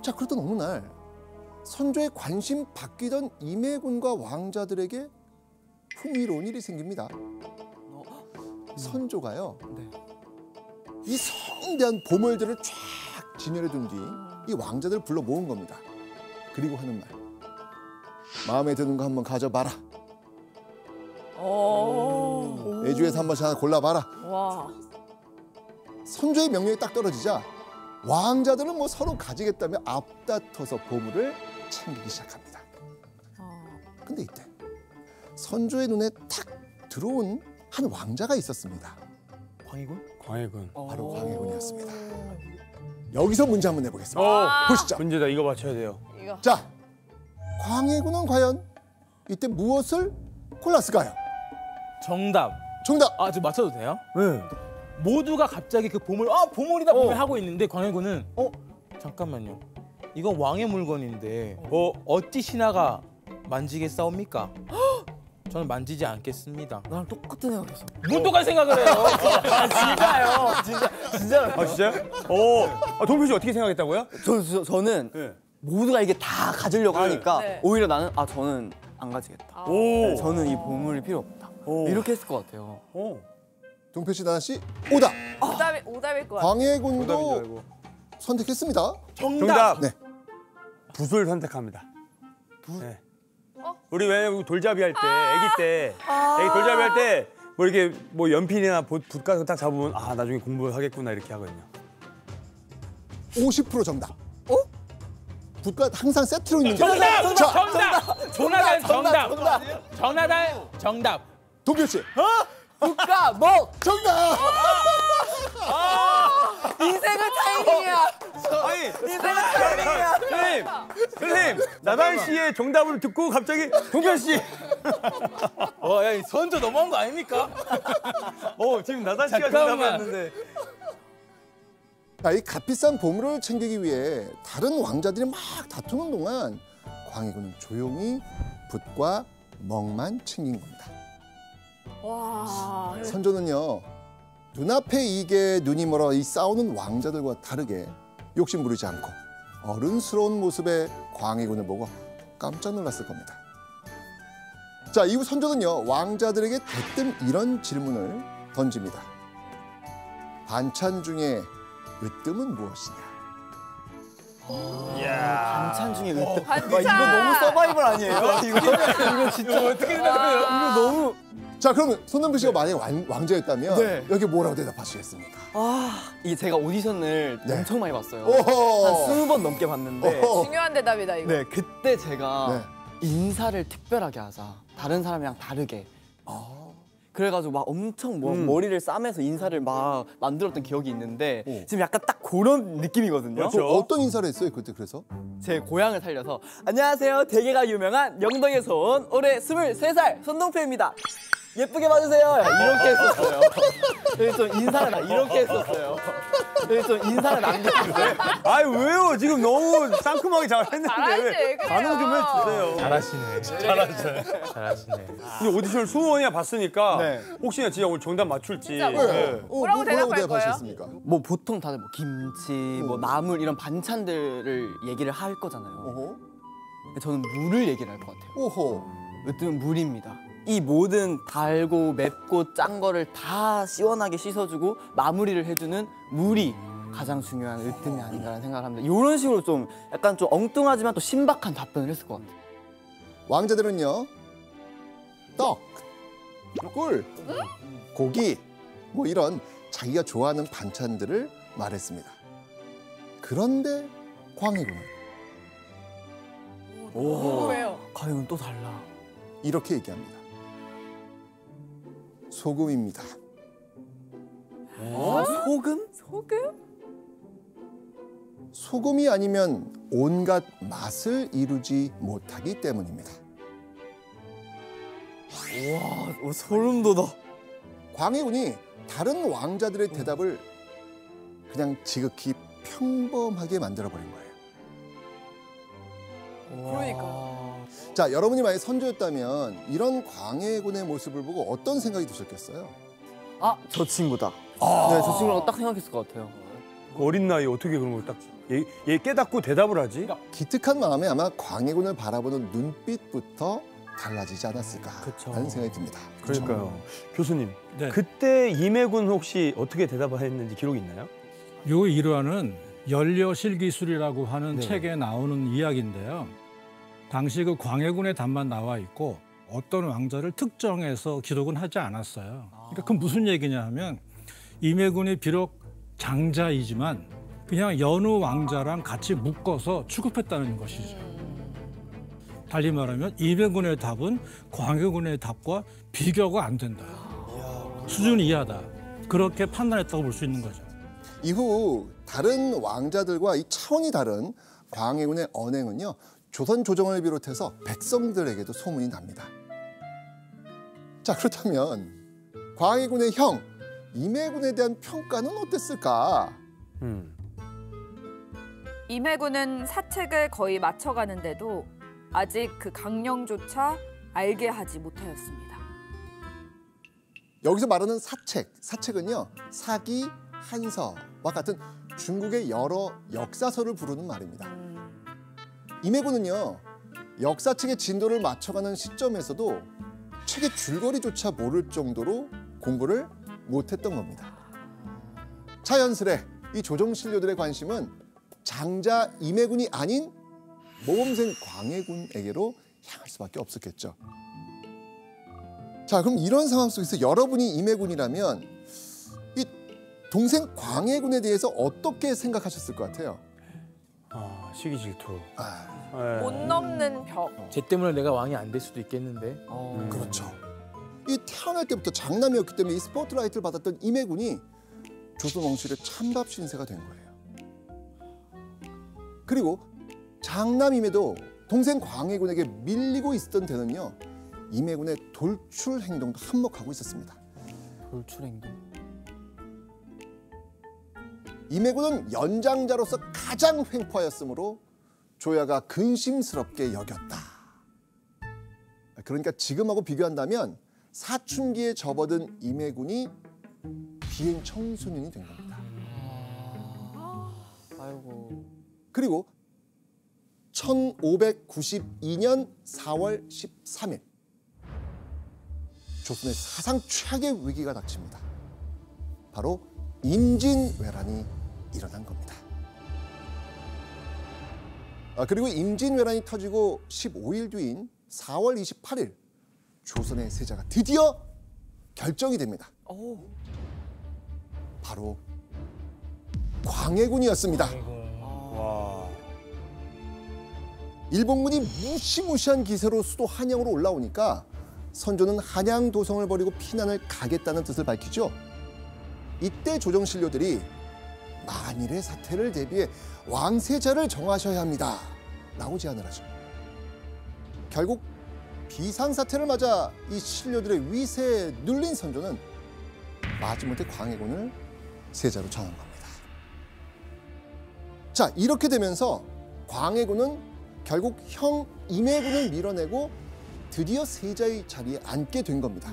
자, 그러던 어느 날 선조의 관심 바뀌던 임해군과 왕자들에게 흥미로운 일이 생깁니다. 선조가요, 네. 이 성대한 보물들을 쫙 진열해 둔 뒤 이 왕자들을 불러 모은 겁니다. 그리고 하는 말, 마음에 드는 거 한번 가져봐라. 애주에서 한 번씩 하나 골라봐라. 와. 선조의 명령이 딱 떨어지자 왕자들은 뭐 서로 가지겠다며 앞다퉈서 보물을 챙기기 시작합니다. 근데 이때 선조의 눈에 탁 들어온 한 왕자가 있었습니다. 광해군? 광해군. 바로 광해군이었습니다. 여기서 문제 한번 내보겠습니다. 보시죠. 문제다. 이거 맞춰야 돼요. 이거. 자, 광해군은 과연 이때 무엇을 골랐을까요? 정답. 정답. 아, 저 맞춰도 돼요? 네. 모두가 갑자기 그 보물, 보물이다 보물 하고 있는데 광해군은 잠깐만요. 이건 왕의 물건인데 어찌 신하가 만지겠사옵니까? 저는 만지지 않겠습니다. 나랑 똑같은 생각했어. 뭔 똑같은 생각을 해요? 진짜요. 진짜로. 아 진짜요? 동표 씨 어떻게 생각했다고요? 저는 네. 모두가 이게 다 가지려고 하니까 네. 오히려 나는 저는 안 가지겠다. 오. 저는 이 보물이 필요 없다. 이렇게 했을 것 같아요. 동표 씨, 나나 씨, 오답. 오답일 것 같아. 광해군도 정답인 줄 알고. 선택했습니다. 정답. 네. 붓을 선택합니다. 네. 우리 왜 돌잡이 할 때, 아기 때, 아기 돌잡이 할 때 뭐 이렇게 뭐 연필이나 붓 같은 거 딱 잡으면 나중에 공부하겠구나 이렇게 하거든요. 50% 정답. 붓과 항상 세트로 있는 정답! 자, 정답! 조나단 정답! 조나단 정답! 동표 씨. 국가 뭐 정답. 인생은 타이밍이야. 아니, 인생은 타이밍이야. 선생님, 나단 씨의 정답을 듣고 갑자기 동표 씨. 야, 이 선조 너무한 거 아닙니까? 지금 나단 씨가 잠깐만. 정답을 했는데. 자, 이 값비싼 보물을 챙기기 위해 다른 왕자들이 막 다투는 동안 광해군은 조용히 붓과 멍만 챙긴 겁니다. 와. 선조는요, 눈앞의 이익에 눈이 멀어 이 싸우는 왕자들과 다르게 욕심 부리지 않고 어른스러운 모습의 광해군을 보고 깜짝 놀랐을 겁니다. 자, 이후 선조는요, 왕자들에게 대뜸 이런 질문을 던집니다. 반찬 중에 으뜸은 무엇이냐? 반찬 중에 으뜸. 반찬! 이거 너무 서바이벌 아니에요? 이거 진짜 어떻게 생각해요? 이거 너무. 자, 그러면 손남표 씨가 만약에 왕자였다면 네. 여기 뭐라고 대답하시겠습니까? 이게 제가 오디션을 네. 엄청 많이 봤어요. 오호. 한 20번 넘게 봤는데. 어허. 중요한 대답이다 이거. 네, 그때 제가 네. 인사를 특별하게 하자. 다른 사람이랑 다르게. 그래가지고 막 엄청 머리를 싸매서 인사를 막 만들었던 기억이 있는데 지금 약간 딱 그런 느낌이거든요. 그렇죠. 어떤 인사를 했어요, 그때 그래서? 제 고향을 살려서 안녕하세요. 대게가 유명한 영덕에서 온 올해 23살 손동표입니다. 예쁘게 봐주세요. 이렇게 했었어요. 그래서 좀 인사를 이렇게 했었어요. 그래서 좀 인사를 남겼는데. 아이 왜요? 지금 너무 상큼하게 잘했는데 잘하지, 왜 그래요. 반응 좀 해주세요. 잘하시네. 이 오디션을 20번이나 봤으니까 네. 혹시나 진짜 오늘 정답 맞출지. 진짜 뭐. 뭐라고 대답할 거예요? 대답하셨습니까? 뭐 보통 다들 뭐 김치, 뭐 나물 이런 반찬들을 얘기를 할 거잖아요. 오호. 근데 저는 물을 얘기를 할 것 같아요. 오호. 으뜸은 물입니다. 이 모든 달고 맵고 짠 거를 다 시원하게 씻어주고 마무리를 해주는 물이 가장 중요한 으뜸이 아닌가라는 생각을 합니다. 이런 식으로 좀 약간 좀 엉뚱하지만 또 신박한 답변을 했을 것 같아요. 왕자들은요, 떡, 꿀, 고기, 뭐 이런 자기가 좋아하는 반찬들을 말했습니다. 그런데 광해군은 왜요? 과연 또 달라. 이렇게 얘기합니다. 소금입니다. 소금? 소금? 소금이 아니면 온갖 맛을 이루지 못하기 때문입니다. 와, 소름 돋아. 광해군이 다른 왕자들의 대답을 그냥 지극히 평범하게 만들어버린 거예요. 그러니까. 자, 여러분이 만약 선조였다면 이런 광해군의 모습을 보고 어떤 생각이 드셨겠어요? 저 친구다. 네, 저 친구라고 딱 생각했을 것 같아요. 그 어린 나이에 어떻게 그런 걸 딱 얘 깨닫고 대답을 하지? 기특한 마음에 아마 광해군을 바라보는 눈빛부터 달라지지 않았을까라는 생각이 듭니다. 그러니까요. 교수님, 네. 그때 임해군 혹시 어떻게 대답을 했는지 기록이 있나요? 요 일화는 연려실기술이라고 하는 책에 나오는 이야기인데요. 당시 그 광해군의 답만 나와 있고 어떤 왕자를 특정해서 기록은 하지 않았어요. 그러니까 그 무슨 얘기냐 하면 임해군이 비록 장자이지만 그냥 여느 왕자랑 같이 묶어서 취급했다는 것이죠. 달리 말하면 임해군의 답은 광해군의 답과 비교가 안 된다. 수준 이하다. 그렇게 판단했다고 볼 수 있는 거죠. 이후 다른 왕자들과 이 차원이 다른 광해군의 언행은요. 조선 조정을 비롯해서 백성들에게도 소문이 납니다. 자, 그렇다면 광해군의 형 임해군에 대한 평가는 어땠을까? 임해군은 사책을 거의 맞춰가는데도 아직 그 강령조차 알게 하지 못하였습니다. 여기서 말하는 사책은요. 사기, 한서와 같은 중국의 여러 역사서를 부르는 말입니다. 임해군은요. 역사책의 진도를 맞춰가는 시점에서도 책의 줄거리조차 모를 정도로 공부를 못했던 겁니다. 자연스레 이 조정신료들의 관심은 장자 임해군이 아닌 모범생 광해군에게로 향할 수밖에 없었겠죠. 자, 그럼 이런 상황 속에서 여러분이 임해군이라면 이 동생 광해군에 대해서 어떻게 생각하셨을 것 같아요? 시기 질투. 못 넘는 벽. 쟤 때문에 내가 왕이 안 될 수도 있겠는데. 그렇죠. 이 태어날 때부터 장남이었기 때문에 이 스포트라이트를 받았던 임해군이 조선 왕실의 찬밥 신세가 된 거예요. 그리고 장남임에도 동생 광해군에게 밀리고 있었던 데는요. 임해군의 돌출 행동도 한몫하고 있었습니다. 돌출 행동. 임해군은 연장자로서 가장 횡포하였으므로 조야가 근심스럽게 여겼다. 그러니까 지금하고 비교한다면 사춘기에 접어든 임해군이 비행 청소년이 된 겁니다. 아이고. 그리고 1592년 4월 13일 조선의 사상 최악의 위기가 닥칩니다. 바로 임진왜란이 일어난 겁니다. 그리고 임진왜란이 터지고 15일 뒤인 4월 28일 조선의 세자가 드디어 결정이 됩니다. 바로 광해군이었습니다. 와. 일본군이 무시무시한 기세로 수도 한양으로 올라오니까 선조는 한양 도성을 버리고 피난을 가겠다는 뜻을 밝히죠. 이때 조정신료들이 만일의 사태를 대비해 왕세자를 정하셔야 합니다. 라고 제안을 하죠. 결국 비상사태를 맞아 이 신료들의 위세에 눌린 선조는 마지못해 광해군을 세자로 정한 겁니다. 자, 이렇게 되면서 광해군은 결국 형 임해군을 밀어내고 드디어 세자의 자리에 앉게 된 겁니다.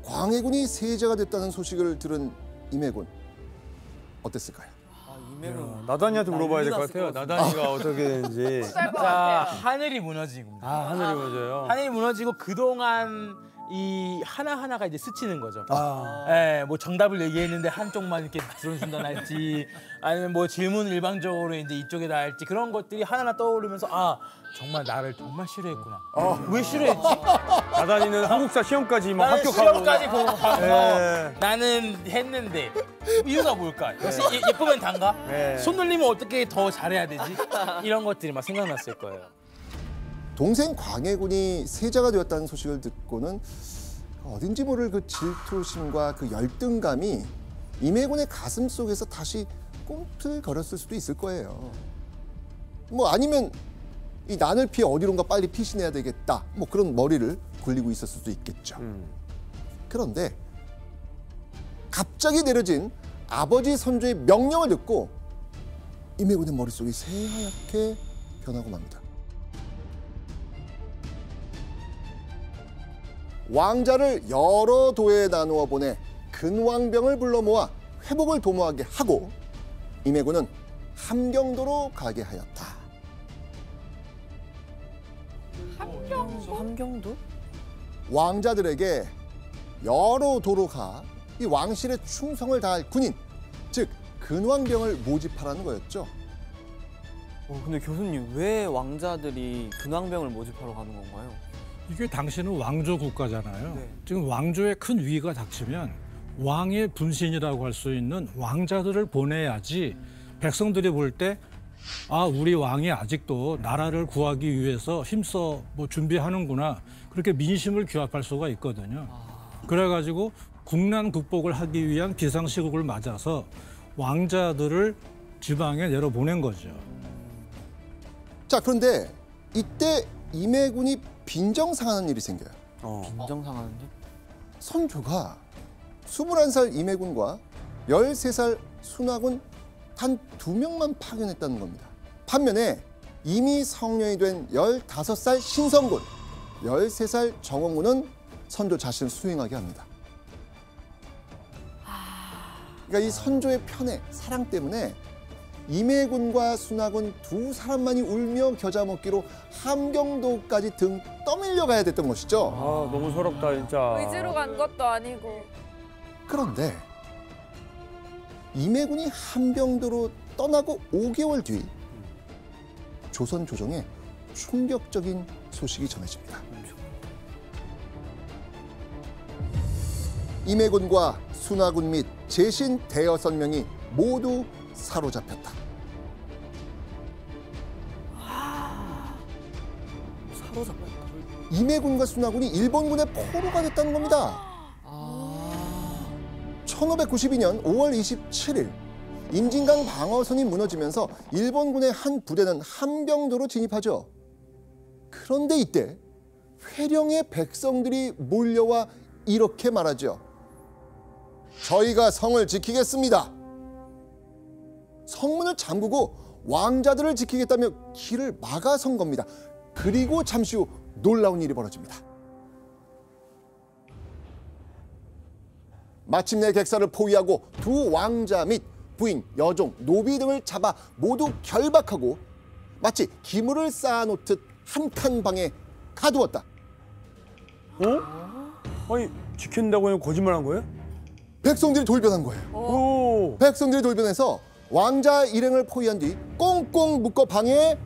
광해군이 세자가 됐다는 소식을 들은 임해군 어땠을까요? 나단이한테 물어봐야 될 것 같아요. 나단이가 어떻게 되는지. 자, 하늘이 무너진 겁니다. 하늘이 무너져요. 하늘이 무너지고 그동안 이 하나하나가 이제 스치는 거죠. 아. 예, 뭐 정답을 얘기했는데 한쪽만 이렇게 들은 순간할지 아니면 뭐 질문을 일방적으로 이제 이쪽에다 할지 그런 것들이 하나하나 떠오르면서 아, 정말 나를 정말 싫어했구나. 왜 싫어했지? 나단이는 한국사 시험까지 막 나는 합격하고. 시험까지 보고 가서 예. 나는 했는데 이유가 뭘까? 역시 예쁘면 단가? 네. 손 놀리면 어떻게 더 잘해야 되지? 이런 것들이 막 생각났을 거예요. 동생 광해군이 세자가 되었다는 소식을 듣고는 어딘지 모를 그 질투심과 그 열등감이 임해군의 가슴 속에서 다시 꿈틀거렸을 수도 있을 거예요. 뭐 아니면 이 난을 피해 어디론가 빨리 피신해야 되겠다. 뭐 그런 머리를 굴리고 있을 수도 있겠죠. 그런데 갑자기 내려진 아버지 선조의 명령을 듣고 임해군의 머릿속이 새하얗게 변하고 맙니다. 왕자를 여러 도에 나누어 보내 근왕병을 불러 모아 회복을 도모하게 하고 임해군은 함경도로 가게 하였다. 함경도? 왕자들에게 여러 도로가 이 왕실의 충성을 다할 군인, 즉 근왕병을 모집하라는 거였죠. 근데 교수님 왜 왕자들이 근왕병을 모집하러 가는 건가요? 이게 당시는 왕조 국가잖아요. 네. 지금 왕조에 큰 위기가 닥치면 왕의 분신이라고 할 수 있는 왕자들을 보내야지 백성들이 볼 때 아, 우리 왕이 아직도 나라를 구하기 위해서 힘써 뭐 준비하는구나. 그렇게 민심을 규합할 수가 있거든요. 그래가지고 국난 극복을 하기 위한 비상시국을 맞아서 왕자들을 지방에 내려보낸 거죠. 자, 그런데 이때 임해군이 빈정상하는 일이 생겨요. 빈정상하는데? 선조가 21살 임해군과 13살 순화군 단 2명만 파견했다는 겁니다. 반면에 이미 성년이 된 15살 신성군, 13살 정원군은 선조 자신을 수행하게 합니다. 그러니까 이 선조의 편애, 사랑 때문에 임해군과 순화군 두 사람만이 울며 겨자 먹기로 함경도까지 등 떠밀려 가야 됐던 것이죠. 아, 너무 서럽다 진짜. 의지로 간 것도 아니고. 그런데 임해군이 함경도로 떠나고 5개월 뒤 조선 조정에 충격적인 소식이 전해집니다. 임해군과 순화군 및 제신 대여섯 명이 모두 사로잡혔다. 사로잡혔다. 임해군과 순화군이 일본군의 포로가 됐다는 겁니다. 1592년 5월 27일 임진강 방어선이 무너지면서 일본군의 한 부대는 함경도로 진입하죠. 그런데 이때 회령의 백성들이 몰려와 이렇게 말하죠. 저희가 성을 지키겠습니다. 성문을 잠그고 왕자들을 지키겠다며 길을 막아선 겁니다. 그리고 잠시 후 놀라운 일이 벌어집니다. 마침내 객사를 포위하고 두 왕자 및 부인, 여종, 노비 등을 잡아 모두 결박하고 마치 기물을 쌓아놓듯 한 칸 방에 가두었다. 아니 지킨다고 거짓말한 거예요? 백성들이 돌변한 거예요. 오. 백성들이 돌변해서 왕자 일행을 포위한 뒤 꽁꽁 묶어 방에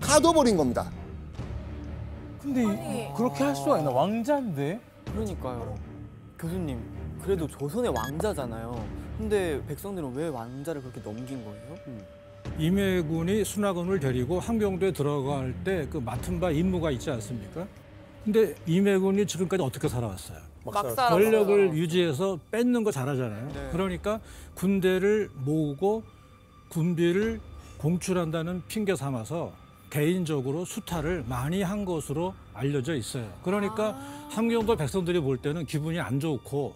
가둬버린 겁니다. 근데 그렇게 할 수가 있나? 왕자인데? 그러니까요. 교수님, 그래도 조선의 왕자잖아요. 근데 백성들은 왜 왕자를 그렇게 넘긴 거예요? 임해군이 순화군을 데리고 함경도에 들어갈 때 그 맡은 바 임무가 있지 않습니까? 근데 임해군이 지금까지 어떻게 살아왔어요? 막 살았어요. 권력을 유지해서 뺏는 거 잘하잖아요. 네. 그러니까 군대를 모으고 군비를 공출한다는 핑계 삼아서 개인적으로 수탈을 많이 한 것으로 알려져 있어요. 그러니까 함경도 백성들이 볼 때는 기분이 안 좋고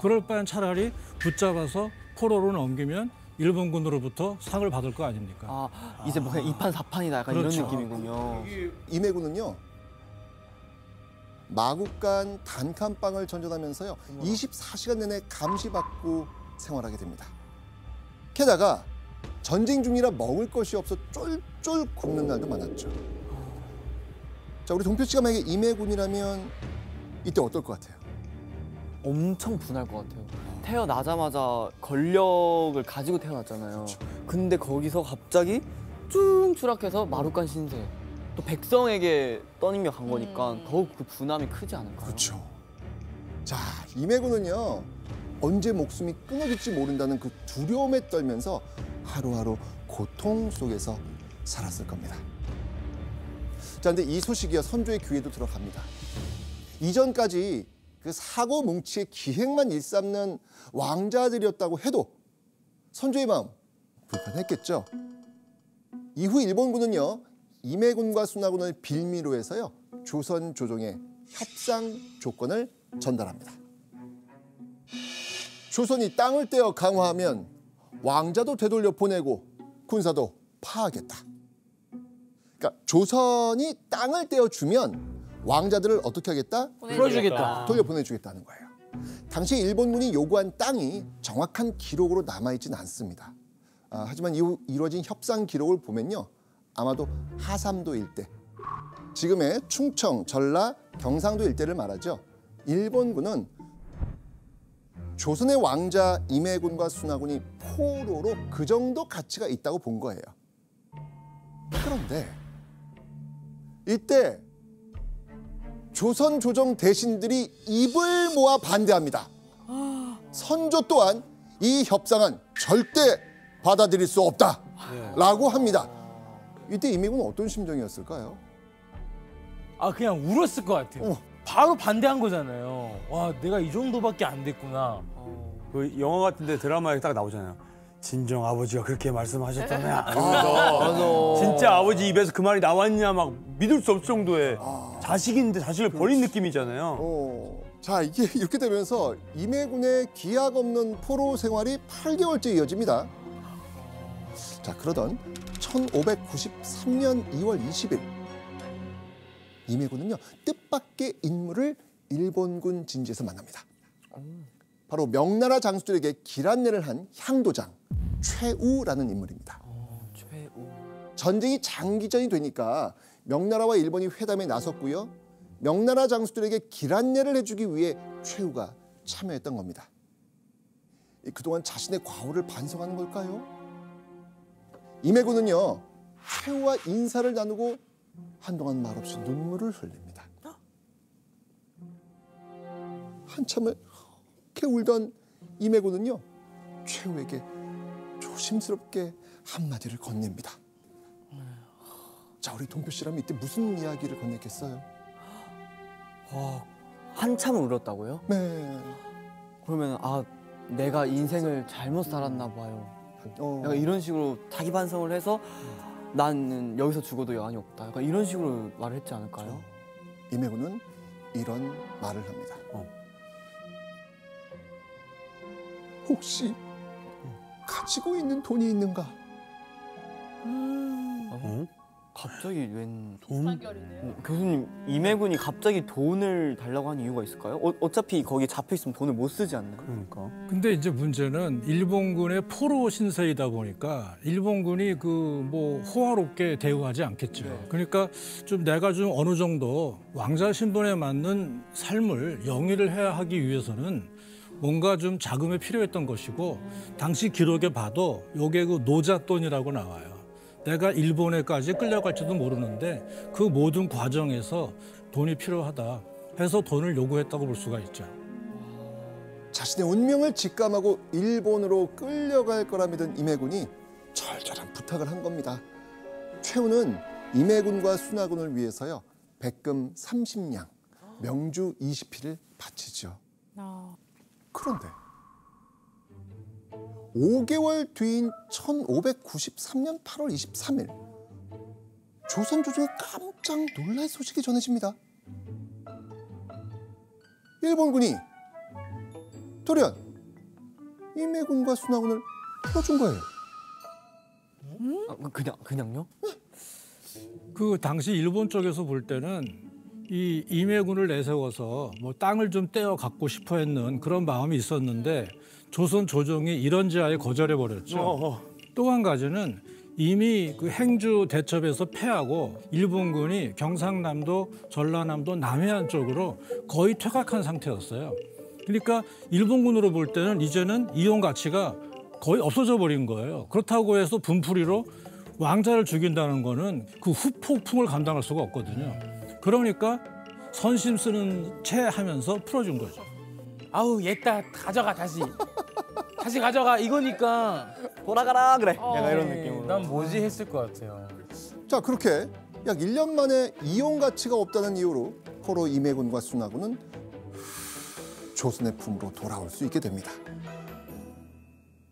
그럴 바엔 차라리 붙잡아서 포로로 넘기면 일본군으로부터 상을 받을 거 아닙니까? 이제 뭐 그냥 2판 4판이다 약간 그렇죠. 이런 느낌이군요. 임해군은요. 마국간 단칸방을 전전하면서요. 24시간 내내 감시받고 생활하게 됩니다. 게다가 전쟁 중이라 먹을 것이 없어 쫄쫄 굶는 날도 많았죠. 자, 우리 동표 씨가 만약에 임해군이라면 이때 어떨 것 같아요? 엄청 분할 것 같아요. 태어나자마자 권력을 가지고 태어났잖아요. 근데 거기서 갑자기 쭉 추락해서 마루간 신세. 또 백성에게 떠넘겨 간 거니까 더욱 그 분함이 크지 않을까요? 그렇죠. 자, 임해군은요. 언제 목숨이 끊어질지 모른다는 그 두려움에 떨면서 하루하루 고통 속에서 살았을 겁니다. 자, 근데 이 소식이야 선조의 귀에도 들어갑니다. 이전까지 그 사고 뭉치의 기행만 일삼는 왕자들이었다고 해도 선조의 마음 불편했겠죠. 이후 일본군은요. 임해군과 순화군을 빌미로 해서요. 조선 조정에 협상 조건을 전달합니다. 조선이 땅을 떼어 강화하면 왕자도 되돌려 보내고 군사도 파하겠다. 그러니까 조선이 땅을 떼어 주면 왕자들을 어떻게 하겠다? 풀어주겠다. 돌려 보내주겠다는 거예요. 당시 일본군이 요구한 땅이 정확한 기록으로 남아있지는 않습니다. 하지만 이후 이루어진 협상 기록을 보면요. 아마도 하삼도 일대, 지금의 충청, 전라, 경상도 일대를 말하죠. 일본군은 조선의 왕자 임해군과 순하군이 포로로 그 정도 가치가 있다고 본 거예요. 그런데 이때 조선 조정 대신들이 입을 모아 반대합니다. 선조 또한 이 협상은 절대 받아들일 수 없다라고 합니다. 이때 임해군은 어떤 심정이었을까요? 아 그냥 울었을 것 같아요. 바로 반대한 거잖아요. 와 내가 이 정도밖에 안 됐구나. 그 영화 같은데 드라마에 딱 나오잖아요. 진정 아버지가 그렇게 말씀하셨다며. 맞아. 진짜 아버지 입에서 그 말이 나왔냐 막 믿을 수 없을 정도의 자식인데 자식을 버린 느낌이잖아요. 자, 이게 이렇게 되면서 임해군의 기약 없는 포로 생활이 8개월째 이어집니다. 자, 그러던 1593년 2월 20일 임해군은요 뜻밖의 인물을 일본군 진지에서 만납니다. 바로 명나라 장수들에게 길 안내를 한 향도장 최우라는 인물입니다. 최우. 전쟁이 장기전이 되니까 명나라와 일본이 회담에 나섰고요. 명나라 장수들에게 길 안내를 해주기 위해 최우가 참여했던 겁니다. 그동안 자신의 과오를 반성하는 걸까요? 임해군은요 최우와 인사를 나누고 한동안 말없이 눈물을 흘립니다. 한참을 이렇게 울던 임해군은요 최우에게 조심스럽게 한마디를 건넵니다. 자, 우리 동표 씨라면 이때 무슨 이야기를 건넸겠어요? 한참 울었다고요? 네. 그러면 내가 인생을 잘못 살았나 봐요. 약간 이런 식으로 자기 반성을 해서 나는 여기서 죽어도 여한이 없다. 약간 이런 식으로 말을 했지 않을까요? 임해군은 이런 말을 합니다. 혹시 가지고 있는 돈이 있는가? 갑자기 웬 돈? 교수님, 임해군이 갑자기 돈을 달라고 하는 이유가 있을까요? 어차피 거기에 잡혀 있으면 돈을 못 쓰지 않나요? 그러니까. 근데 이제 문제는 일본군의 포로 신세이다 보니까 일본군이 호화롭게 대우하지 않겠죠. 그러니까 좀 내가 좀 어느 정도 왕자 신분에 맞는 삶을 영위를 해야 하기 위해서는 뭔가 좀 자금이 필요했던 것이고 당시 기록에 봐도 요게 그 노잣돈이라고 나와요. 내가 일본에까지 끌려갈지도 모르는데 그 모든 과정에서 돈이 필요하다 해서 돈을 요구했다고 볼 수가 있죠. 자신의 운명을 직감하고 일본으로 끌려갈 거라 믿은 임해군이 절절한 부탁을 한 겁니다. 최우는 임해군과 순하군을 위해서요 백금 30냥, 명주 20피를 바치죠. 그런데 5개월 뒤인 1593년 8월 23일 조선 조정에 깜짝 놀랄 소식이 전해집니다. 일본군이 돌연 임해군과 순하군을 풀어준 거예요. 그냥요? 그 당시 일본 쪽에서 볼 때는 이 임해군을 내세워서 땅을 좀 떼어 갖고 싶어 했는 그런 마음이 있었는데 조선 조정이 이런 제안에 거절해 버렸죠. 또 한 가지는 이미 그 행주 대첩에서 패하고 일본군이 경상남도, 전라남도, 남해안 쪽으로 거의 퇴각한 상태였어요. 그러니까 일본군으로 볼 때는 이제는 이용 가치가 거의 없어져 버린 거예요. 그렇다고 해서 분풀이로 왕자를 죽인다는 거는 그 후폭풍을 감당할 수가 없거든요. 그러니까 선심 쓰는 채 하면서 풀어준 거죠. 아우 얘다 가져가 다시 가져가 이거니까 돌아가라 그래. 약간 이런 느낌으로. 난 뭐지 했을 것 같아요. 자, 그렇게 약 1년 만에 이용 가치가 없다는 이유로 포로 임해군과 순하군은 조선의 품으로 돌아올 수 있게 됩니다.